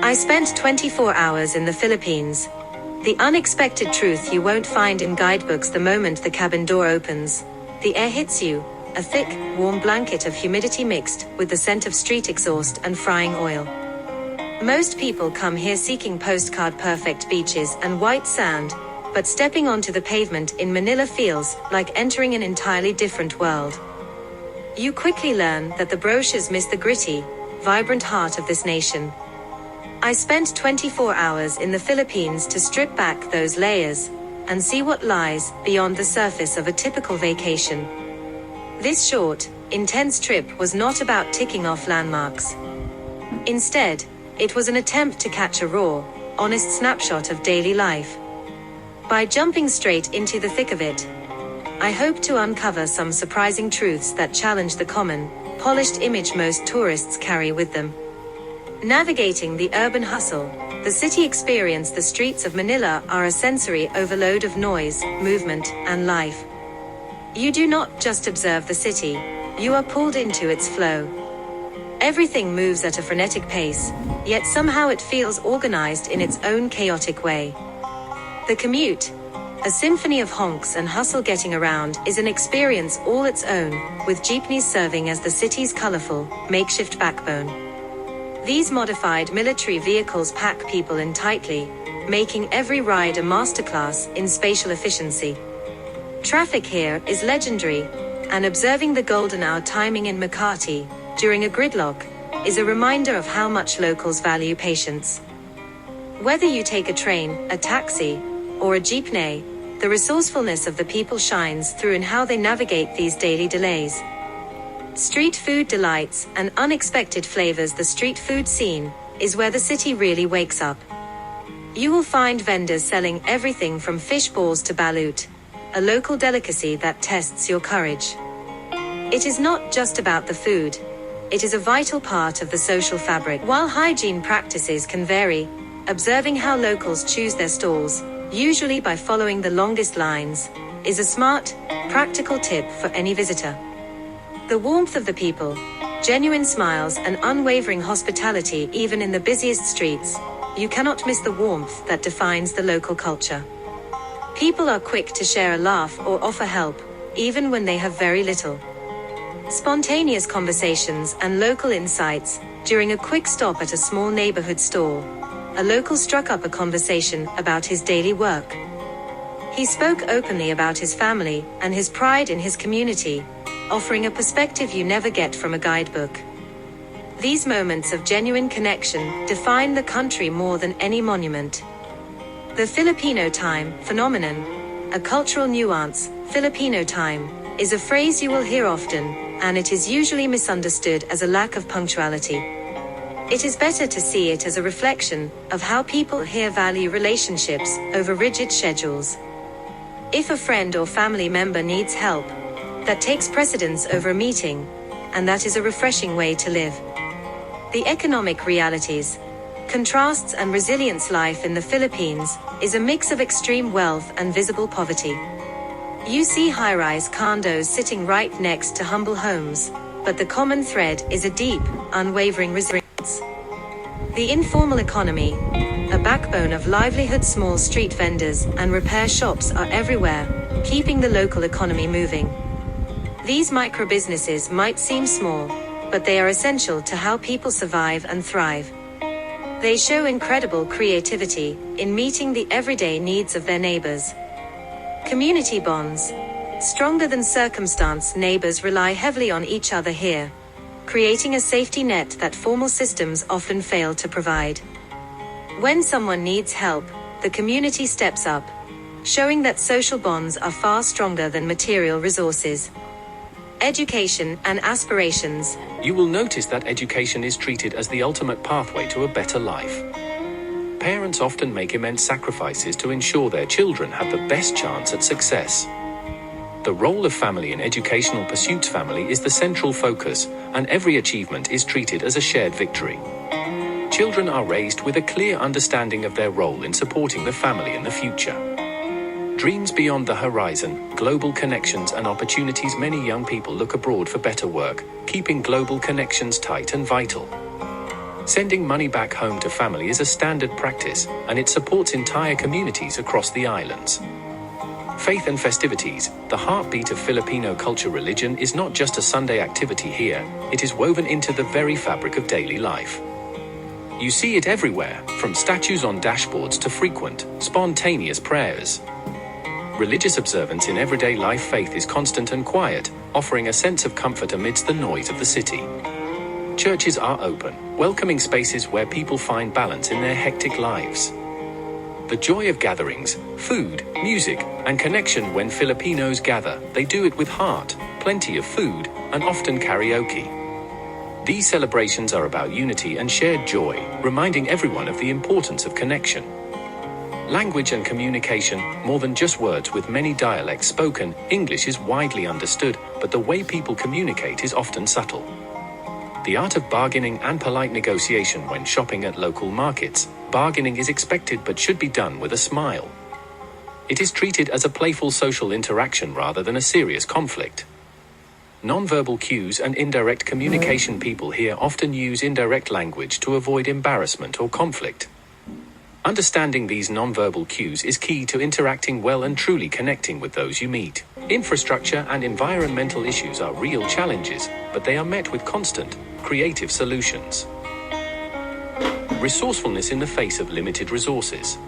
I spent 24 hours in the Philippines. The unexpected truth you won't find in guidebooks. The moment the cabin door opens, the air hits you, a thick, warm blanket of humidity mixed with the scent of street exhaust and frying oil. Most people come here seeking postcard-perfect beaches and white sand, but stepping onto the pavement in Manila feels like entering an entirely different world. You quickly learn that the brochures miss the gritty, vibrant heart of this nation. I spent 24 hours in the Philippines to strip back those layers and see what lies beyond the surface of a typical vacation. This short, intense trip was not about ticking off landmarks. Instead, it was an attempt to catch a raw, honest snapshot of daily life. By jumping straight into the thick of it, I hope to uncover some surprising truths that challenge the common, polished image most tourists carry with them. Navigating the urban hustle, the city experience. The streets of Manila are a sensory overload of noise, movement, and life. You do not just observe the city, you are pulled into its flow. Everything moves at a frenetic pace, yet somehow it feels organized in its own chaotic way. The commute, a symphony of honks and hustle. Getting around is an experience all its own, with jeepneys serving as the city's colorful, makeshift backbone. These modified military vehicles pack people in tightly, making every ride a masterclass in spatial efficiency. Traffic here is legendary, and observing the golden hour timing in Makati during a gridlock is a reminder of how much locals value patience. Whether you take a train, a taxi, or a jeepney, the resourcefulness of the people shines through in how they navigate these daily delays. Street food delights and unexpected flavors. The street food scene is where the city really wakes up. You will find vendors selling everything from fish balls to balut, a local delicacy that tests your courage. It is not just about the food. It is a vital part of the social fabric. While hygiene practices can vary, observing how locals choose their stalls, usually by following the longest lines, is a smart, practical tip for any visitor. The warmth of the people, genuine smiles and unwavering hospitality even in the busiest streets, you cannot miss the warmth that defines the local culture. People are quick to share a laugh or offer help, even when they have very little. Spontaneous conversations and local insights. During a quick stop at a small neighborhood store, a local struck up a conversation about his daily work. He spoke openly about his family and his pride in his community, offering a perspective you never get from a guidebook. These moments of genuine connection define the country more than any monument. The Filipino time phenomenon, a cultural nuance. Filipino time is a phrase you will hear often, and it is usually misunderstood as a lack of punctuality. It is better to see it as a reflection of how people here value relationships over rigid schedules. If a friend or family member needs help, that takes precedence over a meeting, and that is a refreshing way to live. The economic realities, contrasts and resilience. Life in the Philippines is a mix of extreme wealth and visible poverty. You see high-rise condos sitting right next to humble homes, but the common thread is a deep, unwavering resilience. The informal economy, a backbone of livelihood. Small street vendors and repair shops are everywhere, keeping the local economy moving. These micro-businesses might seem small, but they are essential to how people survive and thrive. They show incredible creativity in meeting the everyday needs of their neighbors. Community bonds. Stronger than circumstance. Neighbors rely heavily on each other here, creating a safety net that formal systems often fail to provide. When someone needs help, the community steps up, showing that social bonds are far stronger than material resources. Education and aspirations. You will notice that education is treated as the ultimate pathway to a better life. Parents often make immense sacrifices to ensure their children have the best chance at success. The role of family in educational pursuits. Family is the central focus, and every achievement is treated as a shared victory. Children are raised with a clear understanding of their role in supporting the family in the future. Dreams beyond the horizon, global connections and opportunities. Many young people look abroad for better work, keeping global connections tight and vital. Sending money back home to family is a standard practice, and it supports entire communities across the islands. Faith and festivities, the heartbeat of Filipino culture. Religion is not just a Sunday activity here, it is woven into the very fabric of daily life. You see it everywhere, from statues on dashboards to frequent, spontaneous prayers. Religious observance in everyday life. Faith is constant and quiet, offering a sense of comfort amidst the noise of the city. Churches are open, welcoming spaces where people find balance in their hectic lives. The joy of gatherings, food, music, and connection. When Filipinos gather, they do it with heart, plenty of food, and often karaoke. These celebrations are about unity and shared joy, reminding everyone of the importance of connection. Language and communication, more than just words. With many dialects spoken, English is widely understood, but the way people communicate is often subtle. The art of bargaining and polite negotiation. When shopping at local markets, bargaining is expected but should be done with a smile. It is treated as a playful social interaction rather than a serious conflict. Nonverbal cues and indirect communication. People here often use indirect language to avoid embarrassment or conflict. Understanding these nonverbal cues is key to interacting well and truly connecting with those you meet. Infrastructure and environmental issues are real challenges, but they are met with constant, creative solutions. Resourcefulness in the face of limited resources.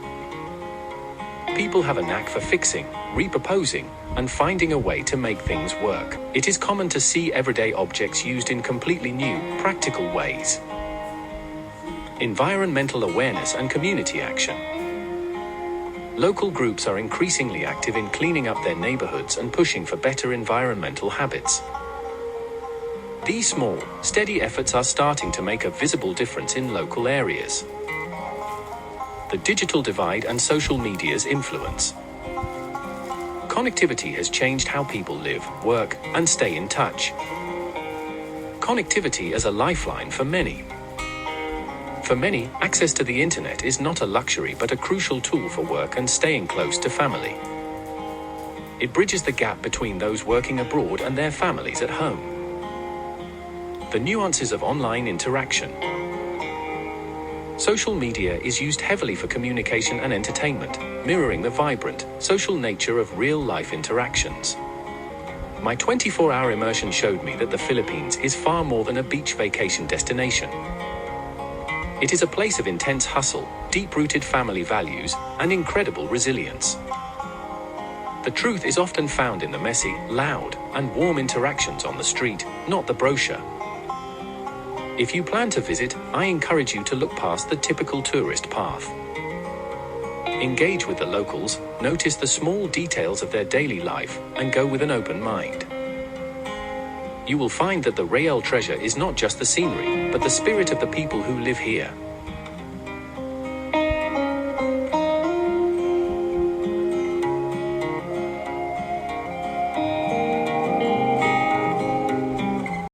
People have a knack for fixing, repurposing, and finding a way to make things work. It is common to see everyday objects used in completely new, practical ways. Environmental awareness and community action. Local groups are increasingly active in cleaning up their neighborhoods and pushing for better environmental habits. These small, steady efforts are starting to make a visible difference in local areas. The digital divide and social media's influence. Connectivity has changed how people live, work, and stay in touch. Connectivity is a lifeline for many. For many, access to the internet is not a luxury but a crucial tool for work and staying close to family. It bridges the gap between those working abroad and their families at home. The nuances of online interaction. Social media is used heavily for communication and entertainment, mirroring the vibrant, social nature of real-life interactions. My 24-hour immersion showed me that the Philippines is far more than a beach vacation destination. It is a place of intense hustle, deep-rooted family values, and incredible resilience. The truth is often found in the messy, loud, and warm interactions on the street, not the brochure. If you plan to visit, I encourage you to look past the typical tourist path. Engage with the locals, notice the small details of their daily life, and go with an open mind. You will find that the real treasure is not just the scenery, but the spirit of the people who live here.